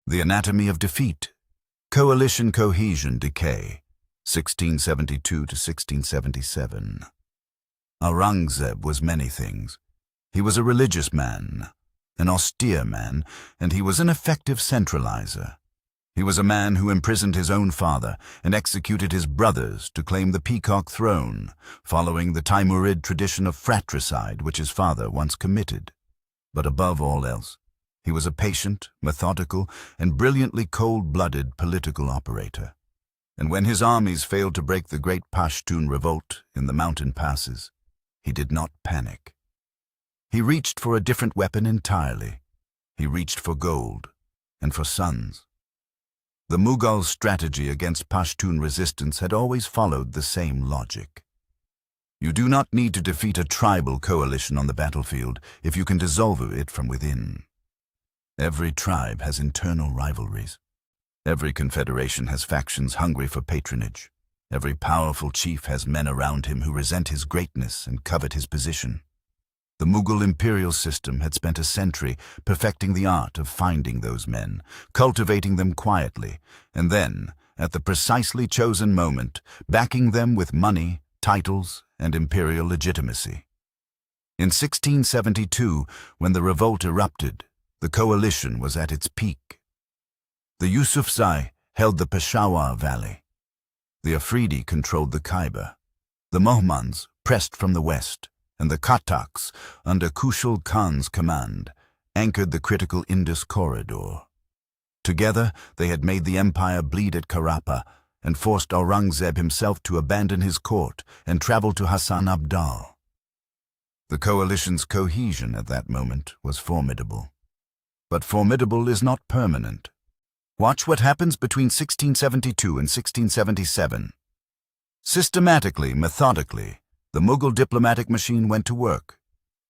The Anatomy of Defeat. Coalition Cohesion Decay, 1672 to 1677. Aurangzeb was many things. He was a religious man, an austere man, and he was an effective centralizer. He was a man who imprisoned his own father and executed his brothers to claim the peacock throne, following the Timurid tradition of fratricide which his father once committed. But above all else, he was a patient, methodical, and brilliantly cold-blooded political operator. And when his armies failed to break the Great Pashtun Revolt in the mountain passes, he did not panic. He reached for a different weapon entirely. He reached for gold and for sons. The Mughal strategy against Pashtun resistance had always followed the same logic. You do not need to defeat a tribal coalition on the battlefield if you can dissolve it from within. Every tribe has internal rivalries. Every confederation has factions hungry for patronage. Every powerful chief has men around him who resent his greatness and covet his position. The Mughal imperial system had spent a century perfecting the art of finding those men, cultivating them quietly, and then, at the precisely chosen moment, backing them with money, titles, and imperial legitimacy. In 1672, when the revolt erupted, the coalition was at its peak. The Yusufzai held the Peshawar Valley. The Afridi controlled the Khyber. The Mohmans pressed from the west, and the Kataks, under Kushal Khan's command, anchored the critical Indus corridor. Together, they had made the empire bleed at Karapa and forced Aurangzeb himself to abandon his court and travel to Hassan Abdal. The coalition's cohesion at that moment was formidable. But formidable is not permanent. Watch what happens between 1672 and 1677. Systematically, methodically, the Mughal diplomatic machine went to work.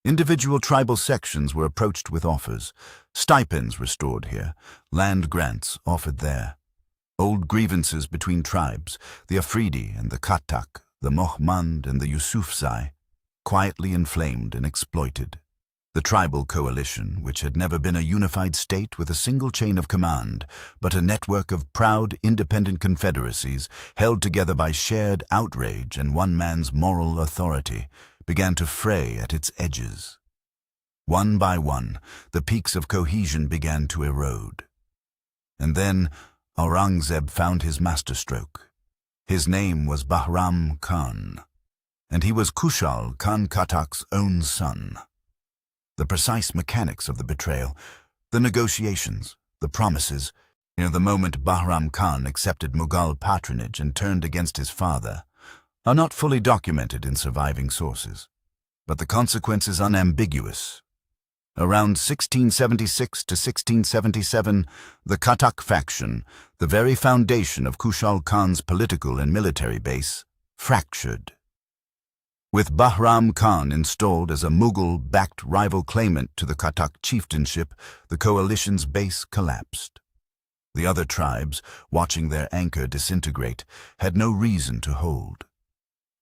Individual tribal sections were approached with offers, stipends restored here, land grants offered there. Old grievances between tribes, the Afridi and the Katak, the Mohmand and the Yusufzai, quietly inflamed and exploited. The tribal coalition, which had never been a unified state with a single chain of command, but a network of proud, independent confederacies held together by shared outrage and one man's moral authority, began to fray at its edges. One by one, the peaks of cohesion began to erode. And then Aurangzeb found his masterstroke. His name was Bahram Khan, and he was Kushal Khan Katak's own son. The precise mechanics of the betrayal, the negotiations, the promises, the moment Bahram Khan accepted Mughal patronage and turned against his father, are not fully documented in surviving sources. But the consequence is unambiguous. Around 1676 to 1677, the Katak faction, the very foundation of Kushal Khan's political and military base, fractured. With Bahram Khan installed as a Mughal-backed rival claimant to the Katak chieftainship, the coalition's base collapsed. The other tribes, watching their anchor disintegrate, had no reason to hold.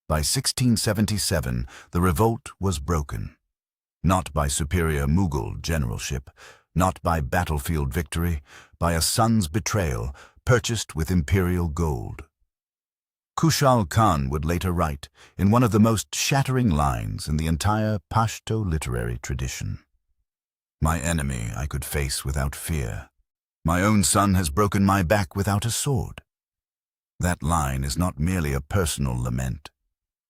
By 1677, the revolt was broken. Not by superior Mughal generalship, not by battlefield victory, by a son's betrayal, purchased with imperial gold. Kushal Khan would later write, in one of the most shattering lines in the entire Pashto literary tradition, "My enemy I could face without fear. My own son has broken my back without a sword." That line is not merely a personal lament.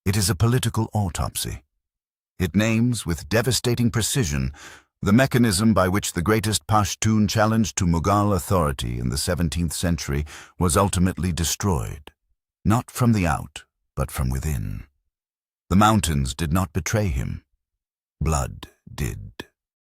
It is a political autopsy. It names, with devastating precision, the mechanism by which the greatest Pashtun challenge to Mughal authority in the 17th century was ultimately destroyed. Not from the out, but from within. The mountains did not betray him. Blood did.